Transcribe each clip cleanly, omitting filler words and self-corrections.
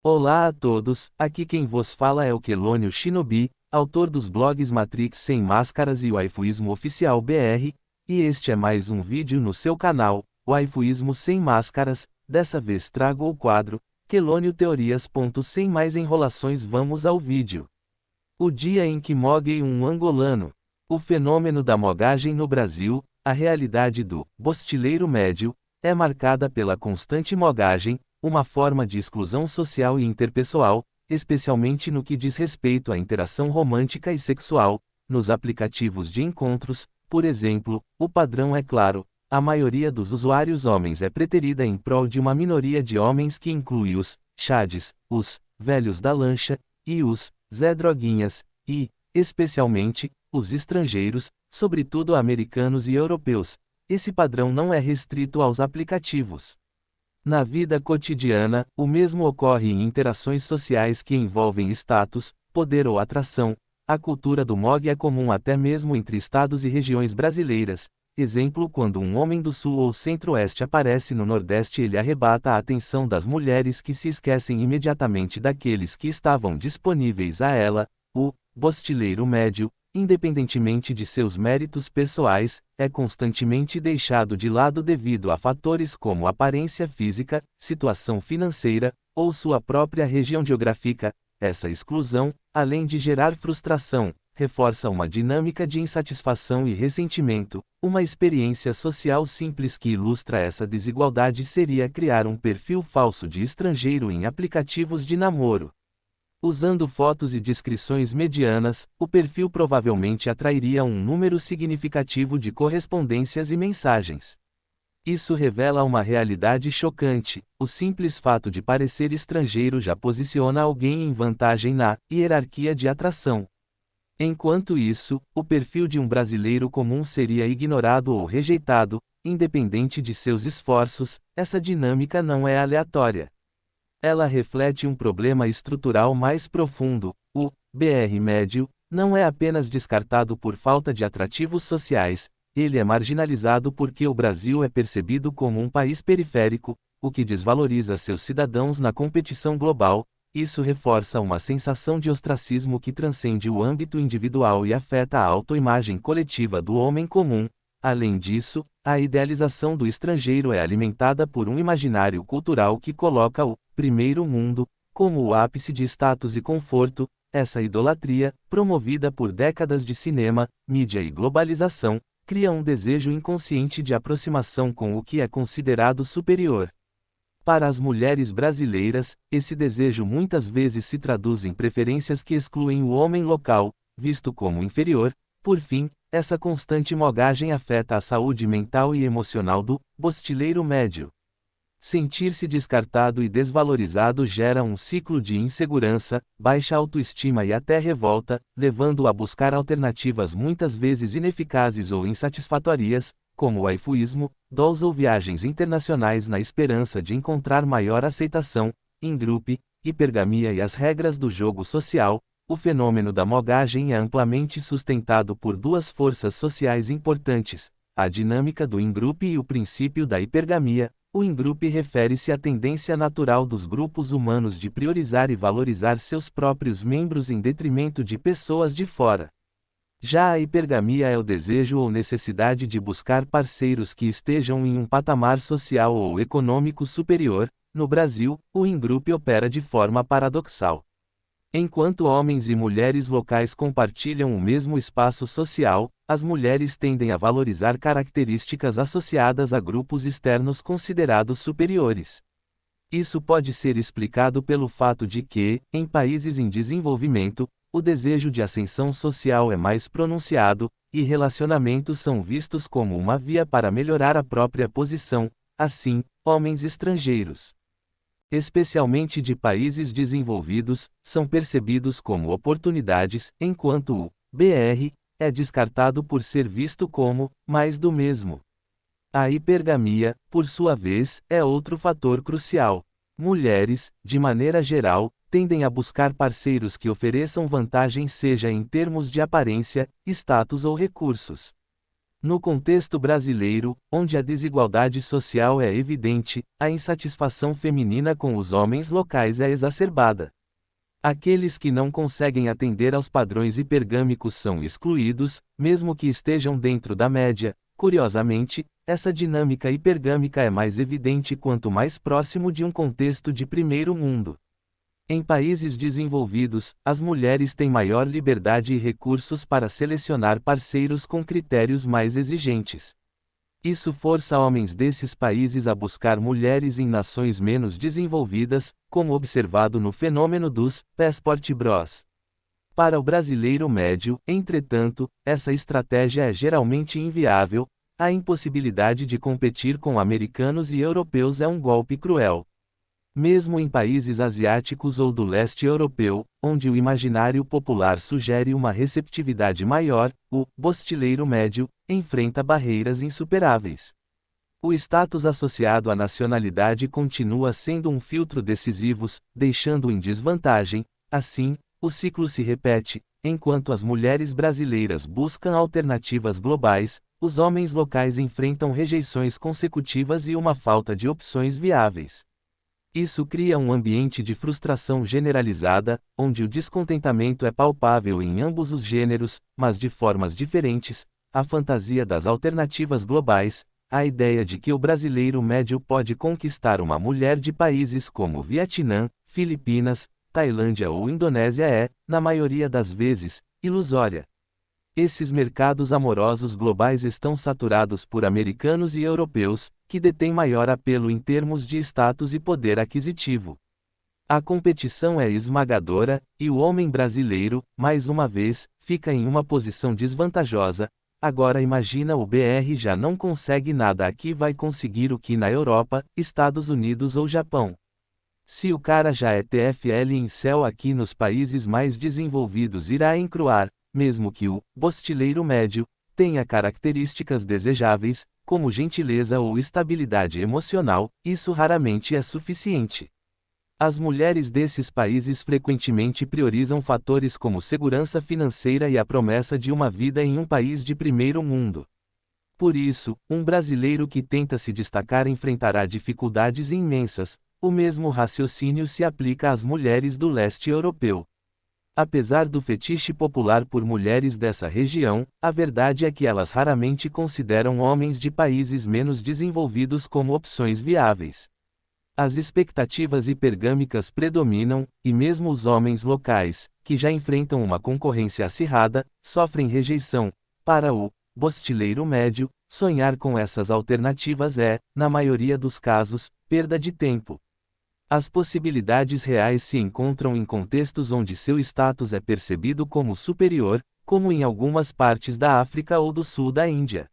Olá a todos, aqui quem vos fala é o Quelônio Shinobi, autor dos blogs Matrix Sem Máscaras e Waifuísmo Oficial BR, e este é mais um vídeo no seu canal, Waifuísmo Sem Máscaras. Dessa vez trago o quadro, Quelônio Teorias. Sem mais enrolações, vamos ao vídeo. O dia em que moguei um angolano. O fenômeno da mogagem no Brasil, a realidade do bostileiro médio, é marcada pela constante mogagem, uma forma de exclusão social e interpessoal, especialmente no que diz respeito à interação romântica e sexual. Nos aplicativos de encontros, por exemplo, o padrão é claro: a maioria dos usuários homens é preterida em prol de uma minoria de homens que inclui os chades, os velhos da lancha, e os Zé Droguinhas, e, especialmente, os estrangeiros, sobretudo americanos e europeus. Esse padrão não é restrito aos aplicativos. Na vida cotidiana, o mesmo ocorre em interações sociais que envolvem status, poder ou atração. A cultura do MOG é comum até mesmo entre estados e regiões brasileiras. Exemplo: quando um homem do sul ou centro-oeste aparece no nordeste, ele arrebata a atenção das mulheres, que se esquecem imediatamente daqueles que estavam disponíveis a ela. O bostileiro médio, independentemente de seus méritos pessoais, é constantemente deixado de lado devido a fatores como aparência física, situação financeira, ou sua própria região geográfica. Essa exclusão, além de gerar frustração, reforça uma dinâmica de insatisfação e ressentimento. Uma experiência social simples que ilustra essa desigualdade seria criar um perfil falso de estrangeiro em aplicativos de namoro. Usando fotos e descrições medianas, o perfil provavelmente atrairia um número significativo de correspondências e mensagens. Isso revela uma realidade chocante: o simples fato de parecer estrangeiro já posiciona alguém em vantagem na hierarquia de atração. Enquanto isso, o perfil de um brasileiro comum seria ignorado ou rejeitado, independente de seus esforços. Essa dinâmica não é aleatória. Ela reflete um problema estrutural mais profundo. O BR médio não é apenas descartado por falta de atrativos sociais, ele é marginalizado porque o Brasil é percebido como um país periférico, o que desvaloriza seus cidadãos na competição global. Isso reforça uma sensação de ostracismo que transcende o âmbito individual e afeta a autoimagem coletiva do homem comum. Além disso, a idealização do estrangeiro é alimentada por um imaginário cultural que coloca o primeiro mundo como o ápice de status e conforto. Essa idolatria, promovida por décadas de cinema, mídia e globalização, cria um desejo inconsciente de aproximação com o que é considerado superior. Para as mulheres brasileiras, esse desejo muitas vezes se traduz em preferências que excluem o homem local, visto como inferior. Por fim, essa constante mogagem afeta a saúde mental e emocional do bostileiro médio. Sentir-se descartado e desvalorizado gera um ciclo de insegurança, baixa autoestima e até revolta, levando-o a buscar alternativas muitas vezes ineficazes ou insatisfatórias, como o waifuísmo, dolls ou viagens internacionais na esperança de encontrar maior aceitação. Em grupo, hipergamia e as regras do jogo social. O fenômeno da mogagem é amplamente sustentado por duas forças sociais importantes: a dinâmica do in-group e o princípio da hipergamia. O in-group refere-se à tendência natural dos grupos humanos de priorizar e valorizar seus próprios membros em detrimento de pessoas de fora. Já a hipergamia é o desejo ou necessidade de buscar parceiros que estejam em um patamar social ou econômico superior. No Brasil, o in-group opera de forma paradoxal. Enquanto homens e mulheres locais compartilham o mesmo espaço social, as mulheres tendem a valorizar características associadas a grupos externos considerados superiores. Isso pode ser explicado pelo fato de que, em países em desenvolvimento, o desejo de ascensão social é mais pronunciado, e relacionamentos são vistos como uma via para melhorar a própria posição. Assim, homens estrangeiros, especialmente de países desenvolvidos, são percebidos como oportunidades, enquanto o BR é descartado por ser visto como mais do mesmo. A hipergamia, por sua vez, é outro fator crucial. Mulheres, de maneira geral, tendem a buscar parceiros que ofereçam vantagem, seja em termos de aparência, status ou recursos. No contexto brasileiro, onde a desigualdade social é evidente, a insatisfação feminina com os homens locais é exacerbada. Aqueles que não conseguem atender aos padrões hipergâmicos são excluídos, mesmo que estejam dentro da média. Curiosamente, essa dinâmica hipergâmica é mais evidente quanto mais próximo de um contexto de primeiro mundo. Em países desenvolvidos, as mulheres têm maior liberdade e recursos para selecionar parceiros com critérios mais exigentes. Isso força homens desses países a buscar mulheres em nações menos desenvolvidas, como observado no fenômeno dos passport bros. Para o brasileiro médio, entretanto, essa estratégia é geralmente inviável. A impossibilidade de competir com americanos e europeus é um golpe cruel. Mesmo em países asiáticos ou do leste europeu, onde o imaginário popular sugere uma receptividade maior, o bostileiro médio enfrenta barreiras insuperáveis. O status associado à nacionalidade continua sendo um filtro decisivo, deixando em desvantagem. Assim, o ciclo se repete. Enquanto as mulheres brasileiras buscam alternativas globais, os homens locais enfrentam rejeições consecutivas e uma falta de opções viáveis. Isso cria um ambiente de frustração generalizada, onde o descontentamento é palpável em ambos os gêneros, mas de formas diferentes. A fantasia das alternativas globais, a ideia de que o brasileiro médio pode conquistar uma mulher de países como Vietnã, Filipinas, Tailândia ou Indonésia é, na maioria das vezes, ilusória. Esses mercados amorosos globais estão saturados por americanos e europeus, que detêm maior apelo em termos de status e poder aquisitivo. A competição é esmagadora, e o homem brasileiro, mais uma vez, fica em uma posição desvantajosa. Agora imagina o BR já não consegue nada aqui, vai conseguir o que na Europa, Estados Unidos ou Japão. Se o cara já é TFL em céu aqui nos países mais desenvolvidos, irá encruar, mesmo que o bostileiro médio tenha características desejáveis, como gentileza ou estabilidade emocional, isso raramente é suficiente. As mulheres desses países frequentemente priorizam fatores como segurança financeira e a promessa de uma vida em um país de primeiro mundo. Por isso, um brasileiro que tenta se destacar enfrentará dificuldades imensas. O mesmo raciocínio se aplica às mulheres do leste europeu. Apesar do fetiche popular por mulheres dessa região, a verdade é que elas raramente consideram homens de países menos desenvolvidos como opções viáveis. As expectativas hipergâmicas predominam, e mesmo os homens locais, que já enfrentam uma concorrência acirrada, sofrem rejeição. Para o bostileiro médio, sonhar com essas alternativas é, na maioria dos casos, perda de tempo. As possibilidades reais se encontram em contextos onde seu status é percebido como superior, como em algumas partes da África ou do sul da Índia.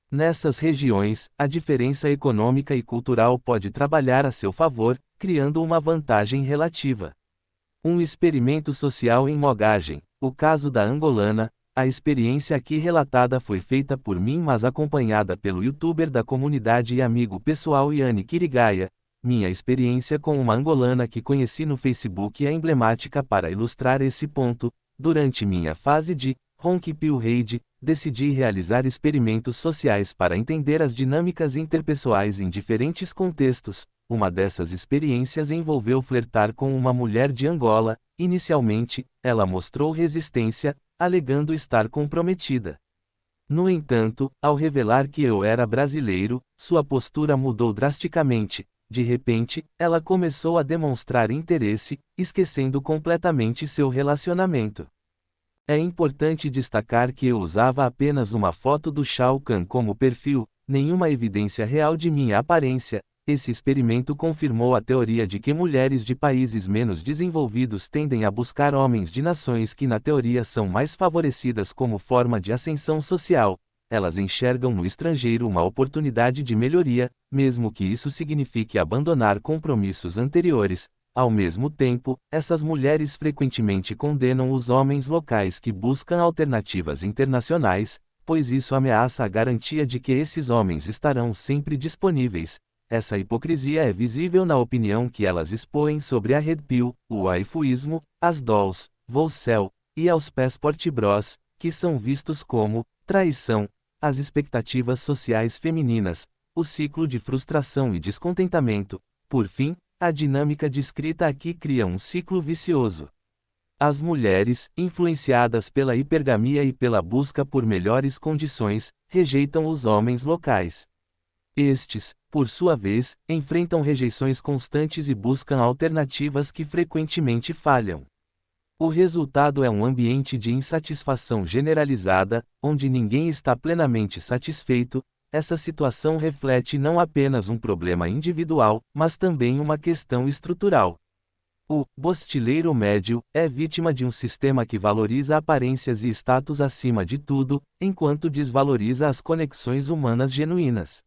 Nessas regiões, a diferença econômica e cultural pode trabalhar a seu favor, criando uma vantagem relativa. Um experimento social em Mogagem, o caso da angolana. A experiência aqui relatada foi feita por mim, mas acompanhada pelo youtuber da comunidade e amigo pessoal Yanni Kirigaya. Minha experiência com uma angolana que conheci no Facebook é emblemática para ilustrar esse ponto. Durante minha fase de Honk Pill Raid, decidi realizar experimentos sociais para entender as dinâmicas interpessoais em diferentes contextos. Uma dessas experiências envolveu flertar com uma mulher de Angola. Inicialmente, ela mostrou resistência, alegando estar comprometida. No entanto, ao revelar que eu era brasileiro, sua postura mudou drasticamente. De repente, ela começou a demonstrar interesse, esquecendo completamente seu relacionamento. É importante destacar que eu usava apenas uma foto do Shao Kahn como perfil, nenhuma evidência real de minha aparência. Esse experimento confirmou a teoria de que mulheres de países menos desenvolvidos tendem a buscar homens de nações que na teoria são mais favorecidas como forma de ascensão social. Elas enxergam no estrangeiro uma oportunidade de melhoria, mesmo que isso signifique abandonar compromissos anteriores. Ao mesmo tempo, essas mulheres frequentemente condenam os homens locais que buscam alternativas internacionais, pois isso ameaça a garantia de que esses homens estarão sempre disponíveis. Essa hipocrisia é visível na opinião que elas expõem sobre a Red Pill, o waifuísmo, as dolls, Volcel, e aos passport bros, que são vistos como traição. as expectativas sociais femininas, o ciclo de frustração e descontentamento. Por fim, a dinâmica descrita aqui cria um ciclo vicioso. As mulheres, influenciadas pela hipergamia e pela busca por melhores condições, rejeitam os homens locais. Estes, por sua vez, enfrentam rejeições constantes e buscam alternativas que frequentemente falham. O resultado é um ambiente de insatisfação generalizada, onde ninguém está plenamente satisfeito. Essa situação reflete não apenas um problema individual, mas também uma questão estrutural. O bostileiro médio é vítima de um sistema que valoriza aparências e status acima de tudo, enquanto desvaloriza as conexões humanas genuínas.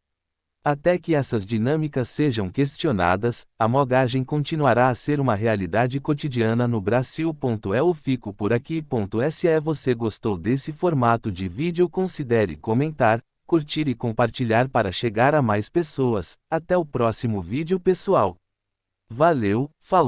Até que essas dinâmicas sejam questionadas, a mogagem continuará a ser uma realidade cotidiana no Brasil. Eu fico por aqui. Se você gostou desse formato de vídeo, considere comentar, curtir e compartilhar para chegar a mais pessoas. Até o próximo vídeo, pessoal. Valeu, falou!